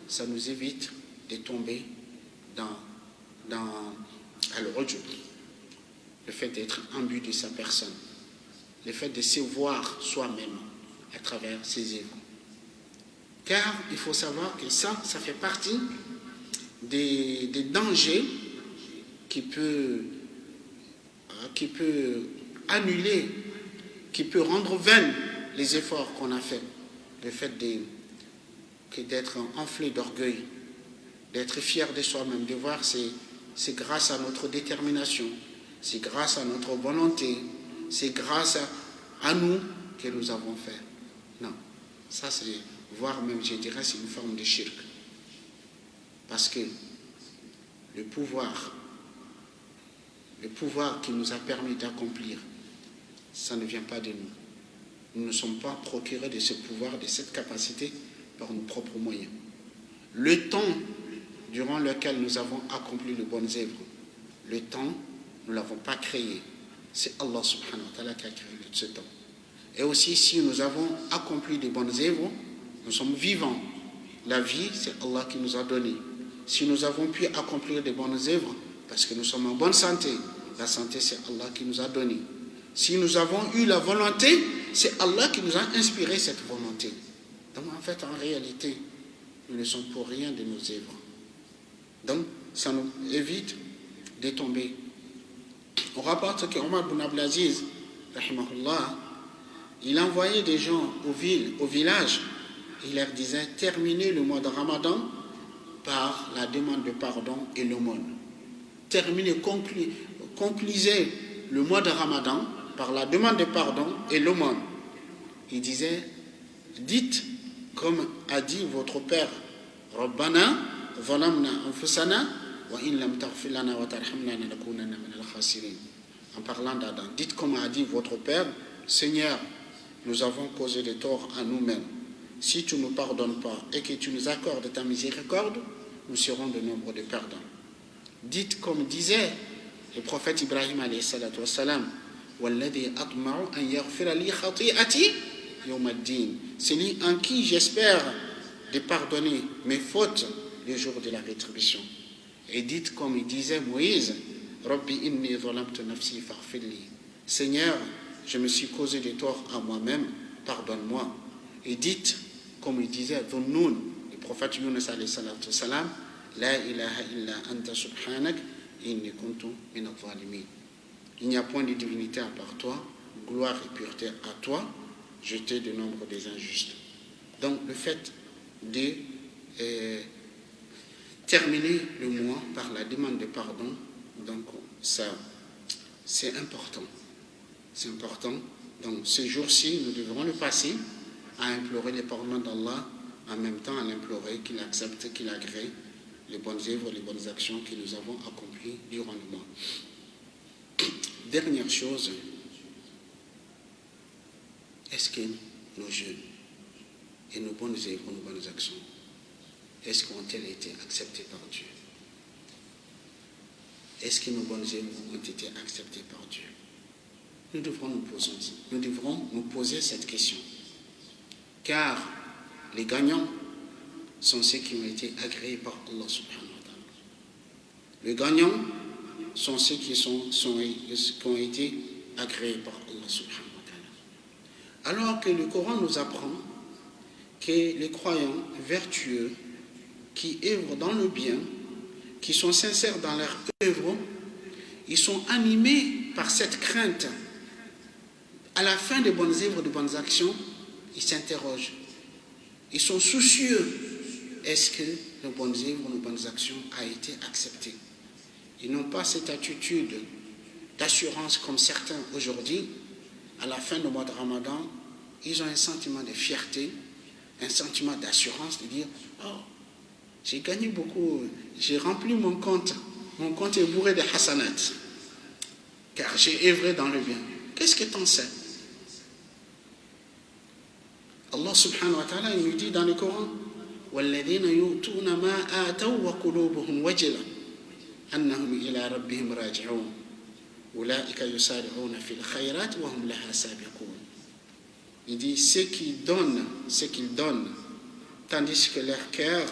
ça nous évite de tomber dans al-ujub, le fait d'être imbu de sa personne, le fait de se voir soi-même à travers ses œuvres. Car il faut savoir que ça fait partie des dangers qui peut annuler, qui peut rendre vains les efforts qu'on a faits. Le fait d'être enflé d'orgueil, d'être fier de soi-même, de voir c'est grâce à notre détermination, c'est grâce à notre volonté, c'est grâce à nous que nous avons fait. Non, ça c'est, voire même je dirais, c'est une forme de shirk. Parce que le pouvoir qui nous a permis d'accomplir, ça ne vient pas de nous. Nous ne sommes pas procurés de ce pouvoir, de cette capacité par nos propres moyens. Le temps durant lequel nous avons accompli les bonnes œuvres, le temps, nous ne l'avons pas créé. C'est Allah subhanahu wa ta'ala qui a créé ce temps. Et aussi, si nous avons accompli des bonnes œuvres, nous sommes vivants. La vie, c'est Allah qui nous a donné. Si nous avons pu accomplir des bonnes œuvres, parce que nous sommes en bonne santé, la santé, c'est Allah qui nous a donné. Si nous avons eu la volonté, c'est Allah qui nous a inspiré cette volonté. Donc, en fait, en réalité, nous ne sommes pour rien de nos œuvres. Donc, ça nous évite de tomber. On rapporte qu'Omar ibn Abdelaziz, rahimahullah, il envoyait des gens au village, il leur disait, terminez le mois de Ramadan par la demande de pardon et l'aumône. Terminez, conclusez le mois de Ramadan par la demande de pardon et l'aumône. Il disait, dites comme a dit votre père, Rabbana zalamna anfusana wa in lam taghfir lana wa tarhamna lanakunanna minal khasirin. En parlant d'Adam, dites comme a dit votre père, Seigneur, nous avons causé des torts à nous-mêmes. Si tu ne nous pardonnes pas et que tu nous accordes ta miséricorde, nous serons de nombre de perdants. Dites comme disait le prophète Ibrahim alayhi salatu wassalam, walladhi atma'u an yaghfira li khati'ati yawm ad-din. C'est lui en qui j'espère de pardonner mes fautes le jour de la rétribution. Et dites comme il disait Moïse, Rabbi inni zalamtu nafsi faghfirli. Seigneur, je me suis causé des torts à moi-même, pardonne-moi. Et dites comme il disait Dhunnun, le prophète Yunus alayhi salatu wassalam, la ilaha illa anta subhanak inni kuntu min adh-dhalimin. Il n'y a point de divinité à part toi, gloire et pureté à toi, jeté de nombre des injustes. Donc le fait de terminer le mois par la demande de pardon, donc ça c'est important. C'est important. Donc ces jours-ci, nous devrons le passer à implorer le pardon d'Allah, en même temps à l'implorer qu'il accepte, qu'il agrée les bonnes œuvres, les bonnes actions que nous avons accomplies durant le mois. Dernière chose, est-ce que nos jeûnes et nos bonnes œuvres, nos bonnes actions, est-ce qu'ont-elles été acceptées par Dieu? Est-ce que nos bonnes œuvres ont été acceptées par Dieu? Nous devrons nous poser cette question. Car les gagnants sont ceux qui ont été agréés par Allah subhanahu wa ta'ala. Les gagnants sont ceux qui ont été agréés par Allah subhanahu wa ta'ala. Alors que le Coran nous apprend que les croyants vertueux qui œuvrent dans le bien, qui sont sincères dans leur œuvre, ils sont animés par cette crainte. À la fin des bonnes œuvres, des bonnes actions, ils s'interrogent. Ils sont soucieux. Est-ce que nos bonnes œuvres, nos bonnes actions ont été acceptées? Ils n'ont pas cette attitude d'assurance comme certains aujourd'hui. À la fin du mois de Ramadan, ils ont un sentiment de fierté, un sentiment d'assurance, de dire « Oh, j'ai gagné beaucoup, j'ai rempli mon compte est bourré de hasanat, car j'ai œuvré dans le bien. » Qu'est-ce que tu en sais? Allah subhanahu wa ta'ala nous dit dans le Coran وَالَّذِينَ يُؤْتُونَ مَا آتَوْا وَقُلُوبُهُمْ وَجِلَةٌ أَنَّهُمْ إِلَىٰ رَبِّهِمْ رَاجِعُونَ. Ulaika yusari'una fil khayrat wa hum laha sabiqun. Il dit ceux qui donnent ce qu'ils donnent, tandis que leur cœur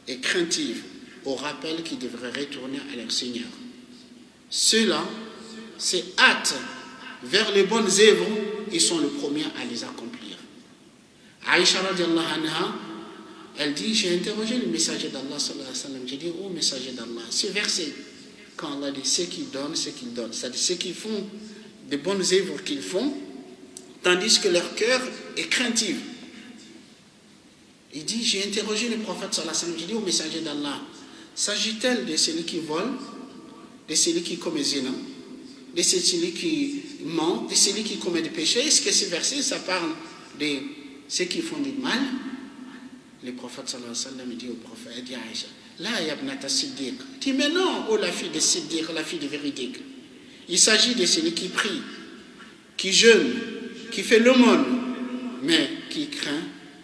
est craintif au rappel qu'ils devraient retourner à leur Seigneur. Ceux-là se hâtent vers les bonnes œuvres, ils sont les premiers à les accomplir. Aïcha radiallahu anha, elle dit, j'ai interrogé le messager d'Allah sallallahu alayhi wa sallam, j'ai dit, oh messager d'Allah, ce verset, quand Allah dit ceux qui donnent, c'est-à-dire ceux qui font des bonnes œuvres qu'ils font, tandis que leur cœur est craintif. Il dit, j'ai interrogé le prophète sallallahu alayhi wa sallam, j'ai dit au messager d'Allah, s'agit-il de celui qui vole, de celui qui commet zina, de celui qui ment, de celui qui commet des péchés? Est-ce que ce verset, ça parle de ceux qui font du mal? Le prophète sallallahu alayhi wa sallam dit au prophète, il dit à Aïcha, là yabnata Siddiq, dit mais non, oh la fille de Siddiq, la fille de véridique. Il s'agit de celui qui prie, qui jeûne, qui fait l'aumône, mais qui craint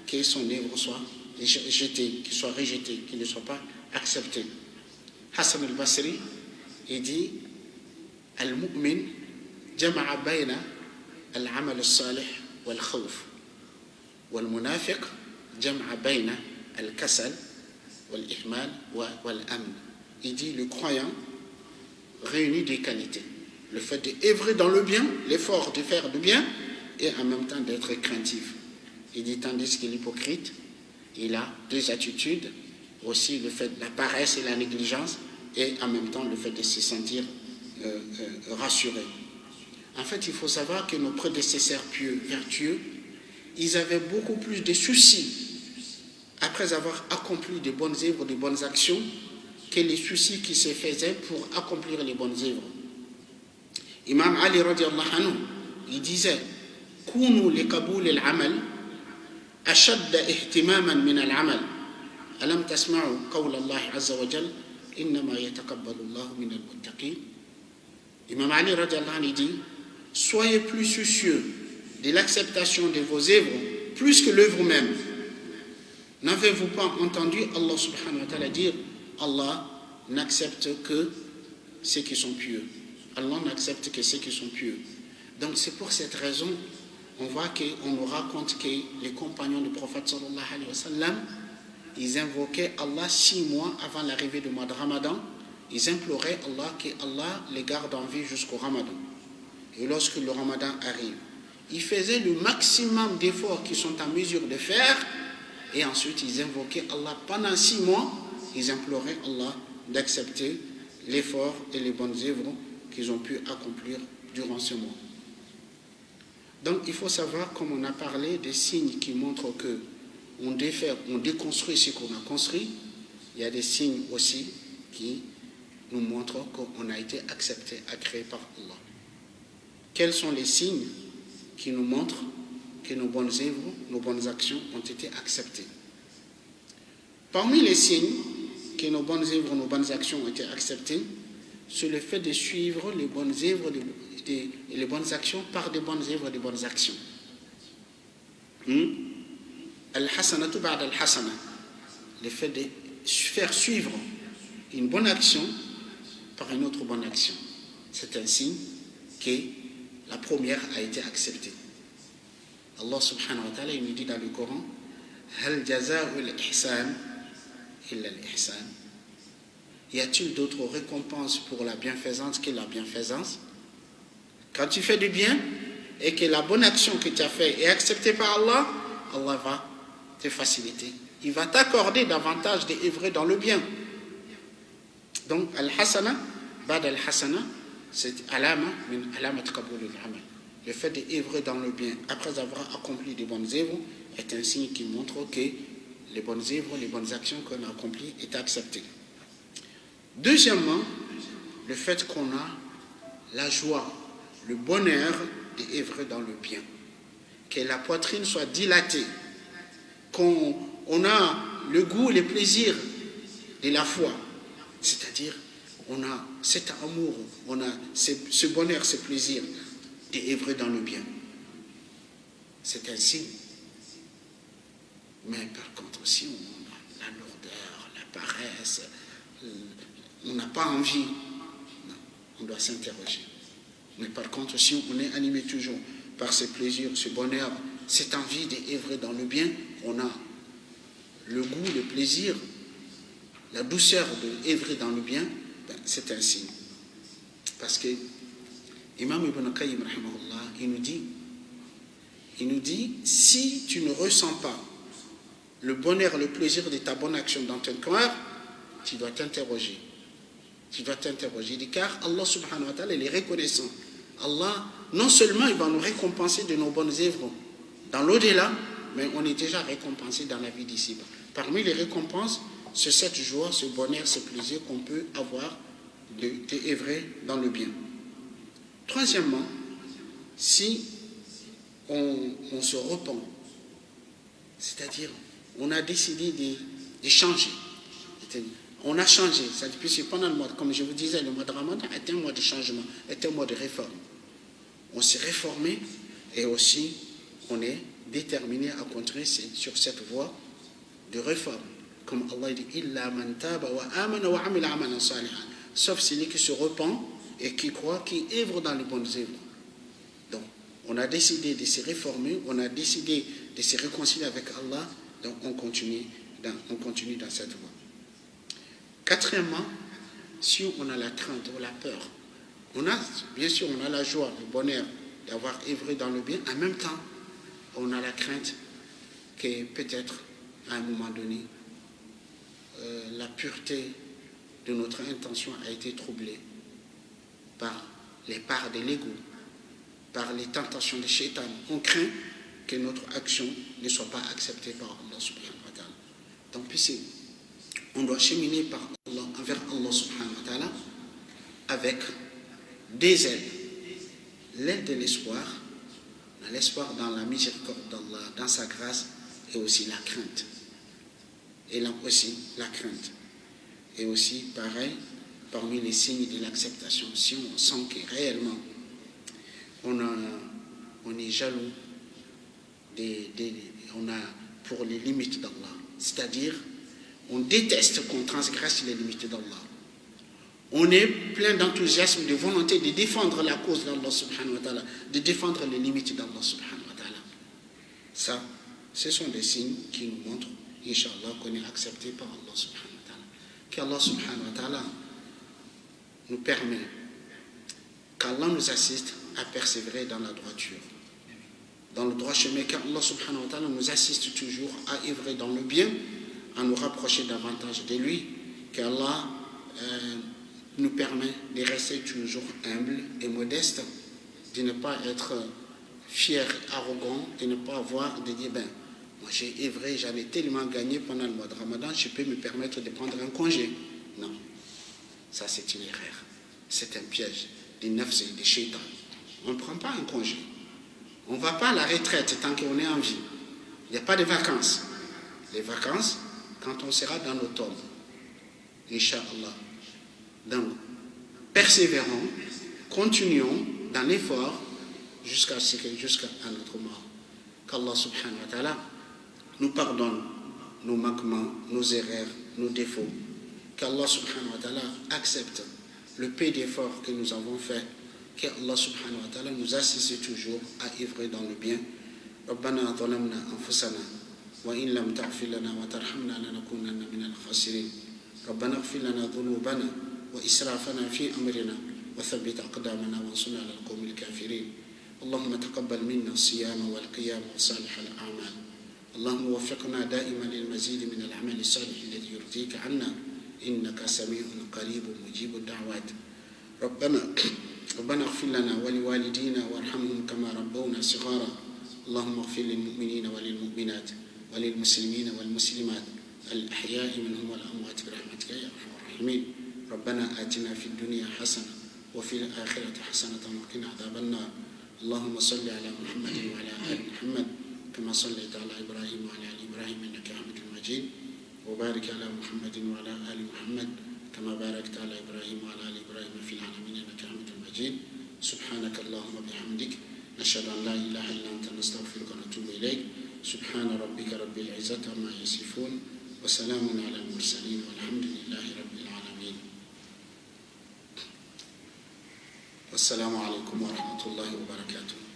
que son œuvre soit jetée, qu'il soit rejeté, qu'il ne soit pas accepté. Hassan al-Basri, il dit, al-mu'min jama'a bayna al-amal al-salih wal-khawf, wal-munafiq jama'a bayna al-kasal wal-ihmal wal-amn. Il dit, le croyant réunit des qualités. Le fait d'œuvrer dans le bien, l'effort de faire du bien, et en même temps d'être craintif. Il dit, tandis que l'hypocrite, il a deux attitudes, aussi le fait de la paresse et la négligence, et en même temps le fait de se sentir rassuré. En fait, il faut savoir que nos prédécesseurs pieux, vertueux, ils avaient beaucoup plus de soucis après avoir accompli de bonnes œuvres, de bonnes actions, que les soucis qui se faisaient pour accomplir les bonnes œuvres. Imam Ali radiallahu anhu, il disait, كونوا لقبول العمل أشد اهتماما من العمل ألم تسمعوا قول الله عز وجل إنما يتقبل الله من المتقين. Imam Ali radiallahu anhu dit, soyez plus soucieux de l'acceptation de vos œuvres plus que l'œuvre même. N'avez-vous pas entendu Allah subhanahu wa ta'ala dire, Allah n'accepte que ceux qui sont pieux. Allah n'accepte que ceux qui sont pieux. Donc c'est pour cette raison on voit qu'on nous raconte que les compagnons du prophète sallallahu alayhi wa sallam, ils invoquaient Allah 6 mois avant l'arrivée du mois de Ramadan. Ils imploraient Allah que Allah les garde en vie jusqu'au Ramadan. Et lorsque le Ramadan arrive, ils faisaient le maximum d'efforts qu'ils sont en mesure de faire, et ensuite ils invoquaient Allah pendant 6 mois. Ils imploraient Allah d'accepter l'effort et les bonnes œuvres qu'ils ont pu accomplir durant ce mois. Donc il faut savoir, comme on a parlé, des signes qui montrent que on déconstruit ce qu'on a construit. Il y a des signes aussi qui nous montrent qu'on a été accepté, agréé par Allah. Quels sont les signes qui nous montrent que nos bonnes œuvres, nos bonnes actions ont été acceptées? Parmi les signes que nos bonnes œuvres, nos bonnes actions ont été acceptées, c'est le fait de suivre les bonnes œuvres et les bonnes actions par des bonnes œuvres et des bonnes actions. Al-hasanatu ba'da al-hasana. Le fait de faire suivre une bonne action par une autre bonne action. C'est un signe que la première a été acceptée. Allah subhanahu wa ta'ala, il nous dit dans le Coran, Hal jaza'u al-ihsan illa al-ihsan. Y a-t-il d'autres récompenses pour la bienfaisance que la bienfaisance? Quand tu fais du bien et que la bonne action que tu as faite est acceptée par Allah, Allah va te faciliter. Il va t'accorder davantage d'œuvrer dans le bien. Donc, al-hasana, ba'd al-hasana, c'est alama min alamat qabul al-amal. Le fait d'œuvrer dans le bien après avoir accompli des bonnes œuvres est un signe qui montre que les bonnes œuvres, les bonnes actions qu'on a accomplies est acceptées. Deuxièmement, le fait qu'on a la joie, le bonheur d'œuvrer dans le bien. Que la poitrine soit dilatée, qu'on a le goût, le plaisir de la foi. C'est-à-dire, on a cet amour, on a ce bonheur, ce plaisir d'œuvrer dans le bien. C'est un signe. Mais par contre, si on a la lourdeur, la paresse, on n'a pas envie, non, on doit s'interroger. Mais par contre, si on est animé toujours par ce plaisir, ce bonheur, cette envie d'œuvrer dans le bien, on a le goût, le plaisir, la douceur d'œuvrer dans le bien, ben, c'est un signe. Parce que Imam Ibn Qayyim, il nous dit, si tu ne ressens pas le bonheur, le plaisir de ta bonne action dans ton cœur, tu dois t'interroger. Tu dois t'interroger. Car Allah subhanahu wa ta'ala, il est reconnaissant. Allah, non seulement il va nous récompenser de nos bonnes œuvres dans l'au-delà, mais on est déjà récompensé dans la vie d'ici. Parmi les récompenses, c'est cette joie, ce bonheur, ce plaisir qu'on peut avoir d'œuvrer dans le bien. Troisièmement, si on se repent, c'est-à-dire on a décidé de changer. On a changé, c'est pendant le mois, comme je vous disais, le mois de Ramadan est un mois de changement, est un mois de réforme. On s'est réformé et aussi on est déterminé à continuer sur cette voie de réforme. Comme Allah dit, Illa man taba wa amana wa amila amalan salihan. Sauf celui qui se repent et qui croit, qui œuvre dans les bonnes œuvres. Donc, on a décidé de se réformer, on a décidé de se réconcilier avec Allah, donc on continue dans cette voie. Quatrièmement, si on a la crainte ou la peur, bien sûr, on a la joie, le bonheur d'avoir œuvré dans le bien, en même temps, on a la crainte que peut-être, à un moment donné, la pureté de notre intention a été troublée par les parts de l'ego, par les tentations de Shaitan. On craint que notre action ne soit pas acceptée par Allah subhanahu wa ta'ala. Donc, puis on doit cheminer envers Allah subhanahu wa ta'ala avec des ailes. L'aile de l'espoir, l'espoir dans la miséricorde d'Allah, dans sa grâce, et aussi la crainte. Et là aussi, la crainte. Et aussi, pareil, parmi les signes de l'acceptation, si on sent que réellement on est jaloux, pour les limites d'Allah. C'est-à-dire, on déteste qu'on transgresse les limites d'Allah. On est plein d'enthousiasme, de volonté de défendre la cause d'Allah subhanahu wa ta'ala, de défendre les limites d'Allah subhanahu wa ta'ala. Ça, ce sont des signes qui nous montrent, Inch'Allah, qu'on est accepté par Allah subhanahu wa ta'ala. Qu'Allah subhanahu wa ta'ala nous permet, qu'Allah nous assiste à persévérer dans la droiture, dans le droit chemin, qu'Allah subhanahu wa ta'ala nous assiste toujours à œuvrer dans le bien, à nous rapprocher davantage de lui, qu'Allah nous permet de rester toujours humble et modeste, de ne pas être fier, arrogant, de ne pas avoir, de dire, moi j'ai œuvré, j'avais tellement gagné pendant le mois de Ramadan, je peux me permettre de prendre un congé. Non, ça c'est une erreur, c'est un piège des nafs et des shaitans. On ne prend pas un congé, on ne va pas à la retraite tant qu'on est en vie, il n'y a pas de vacances. Les vacances, quand on sera dans nos tombes, Inch'Allah. Donc, persévérons, continuons dans l'effort jusqu'à notre mort. Qu'Allah subhanahu wa ta'ala nous pardonne nos manquements, nos erreurs, nos défauts. Qu'Allah subhanahu wa ta'ala accepte le peu d'efforts que nous avons fait. Qu'Allah subhanahu wa ta'ala nous assiste toujours à œuvrer dans le bien. ربنا ظلمنا أنفسنا وإن لم تغفر لنا وترحمنا لنكونن من الخاسرين ربنا اغفر لنا ذنوبنا وإسرافنا في أمرنا وثبت أقدامنا وانصرنا على القوم الكافرين اللهم تقبل منا الصيام والقيام وصالح الأعمال اللهم وفقنا دائما للمزيد من العمل الصالح الذي يرضيك عنا إنك سميع قريب مجيب الدعوات ربنا اغفر لنا ولوالدينا وارحمهم كما ربونا صغارا اللهم اغفر للمؤمنين وللمؤمنات وللمسلمين والمسلمات الأحياء منهم والأموات برحمتك يا أرحم الراحمين ربنا آتنا في الدنيا حسنة وفي الآخرة حسنة وقنا عذاب النار اللهم صل على محمد وعلى آل محمد كما صليت على إبراهيم وعلى آل إبراهيم إنك حميد مجيد وبارك على محمد وعلى آل محمد كما باركت على إبراهيم وعلى آل إبراهيم في العالمين إنك حميد مجيد سبحانك اللهم وبحمدك نشهد أن لا إله إلا أنت نستغفرك ونتوب إليك سبحان ربك رب العزة عما يصفون وسلام على المرسلين والحمد لله رب العالمين. Assalamu alaikum wa rahmatullahi wa barakatuh.